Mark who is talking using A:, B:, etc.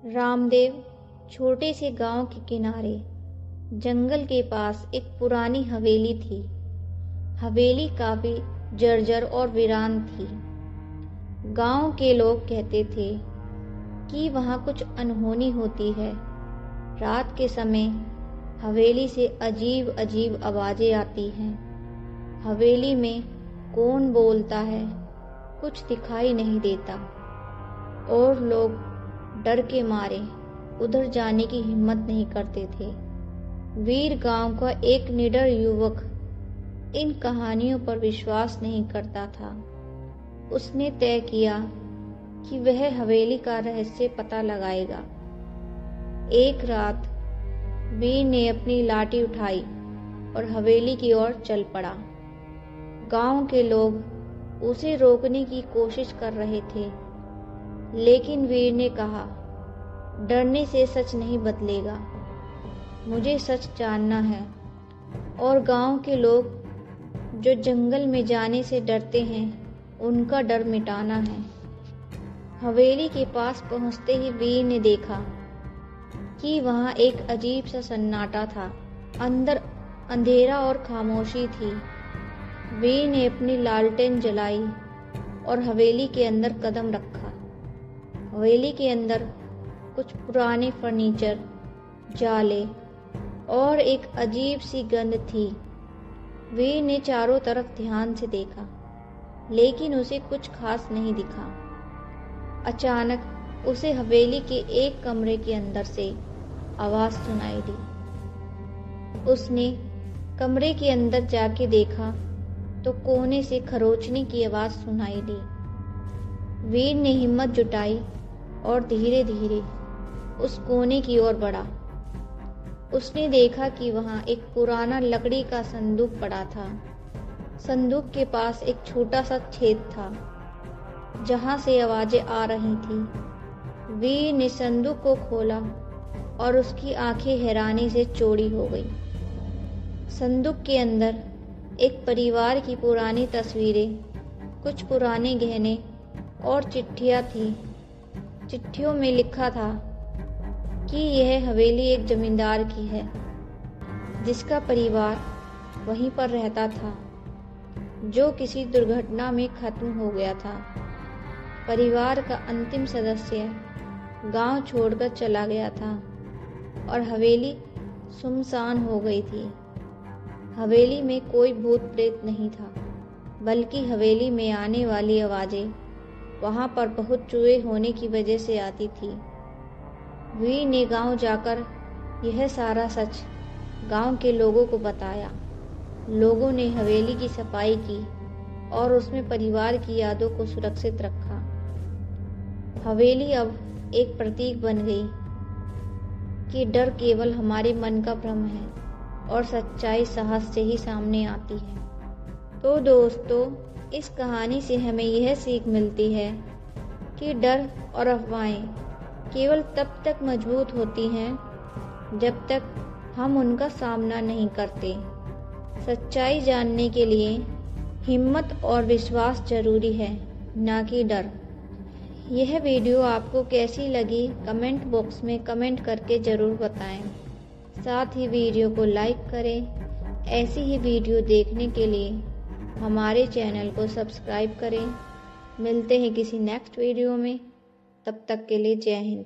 A: रामदेव छोटे से गांव के किनारे जंगल के पास एक पुरानी हवेली थी। हवेली काफी जर्जर और वीरान थी। गांव के लोग कहते थे कि वहां कुछ अनहोनी होती है। रात के समय हवेली से अजीब अजीब आवाजें आती हैं। हवेली में कौन बोलता है, कुछ दिखाई नहीं देता और लोग डर के मारे उधर जाने की हिम्मत नहीं करते थे। वीर गांव का एक निडर युवक इन कहानियों पर विश्वास नहीं करता था। उसने तय किया कि वह हवेली का रहस्य पता लगाएगा। एक रात वीर ने अपनी लाठी उठाई और हवेली की ओर चल पड़ा। गांव के लोग उसे रोकने की कोशिश कर रहे थे, लेकिन वीर ने कहा, डरने से सच नहीं बदलेगा। मुझे सच जानना है और गांव के लोग जो जंगल में जाने से डरते हैं, उनका डर मिटाना है। हवेली के पास पहुंचते ही वीर ने देखा कि वहां एक अजीब सा सन्नाटा था। अंदर अंधेरा और खामोशी थी। वीर ने अपनी लालटेन जलाई और हवेली के अंदर कदम रखा। हवेली के अंदर कुछ पुराने फर्नीचर, जाले और एक अजीब सी गंध थी। वीर ने चारों तरफ ध्यान से देखा, लेकिन उसे कुछ खास नहीं दिखा। अचानक उसे हवेली के एक कमरे के अंदर से आवाज सुनाई दी। उसने कमरे के अंदर जाके देखा तो कोने से खरोंचने की आवाज सुनाई दी। वीर ने हिम्मत जुटाई और धीरे धीरे उस कोने की ओर बढ़ा। उसने देखा कि वहां एक पुराना लकड़ी का संदूक पड़ा था। संदूक के पास एक छोटा सा छेद था, जहां से आवाजें आ रही थी। वीर ने संदूक को खोला और उसकी आंखें हैरानी से चौड़ी हो गई। संदूक के अंदर एक परिवार की पुरानी तस्वीरें, कुछ पुराने गहने और चिट्ठियां थी। चिट्ठियों में लिखा था कि यह हवेली एक जमींदार की है, जिसका परिवार वहीं पर रहता था, जो किसी दुर्घटना में खत्म हो गया था। परिवार का अंतिम सदस्य गांव छोड़कर चला गया था और हवेली सुनसान हो गई थी। हवेली में कोई भूत प्रेत नहीं था, बल्कि हवेली में आने वाली आवाजें वहां पर बहुत चूहे होने की वजह से आती थी। वीर ने गांव जाकर यह सारा सच गांव के लोगों को बताया। लोगों ने हवेली की सफाई की और उसमें परिवार की यादों को सुरक्षित रखा। हवेली अब एक प्रतीक बन गई कि डर केवल हमारे मन का भ्रम है और सच्चाई साहस से ही सामने आती है। तो दोस्तों, इस कहानी से हमें यह सीख मिलती है कि डर और अफवाहें केवल तब तक मजबूत होती हैं जब तक हम उनका सामना नहीं करते। सच्चाई जानने के लिए हिम्मत और विश्वास जरूरी है, ना कि डर। यह वीडियो आपको कैसी लगी कमेंट बॉक्स में कमेंट करके ज़रूर बताएं। साथ ही वीडियो को लाइक करें। ऐसी ही वीडियो देखने के लिए हमारे चैनल को सब्सक्राइब करें। मिलते हैं किसी नेक्स्ट वीडियो में। तब तक के लिए जय हिंद।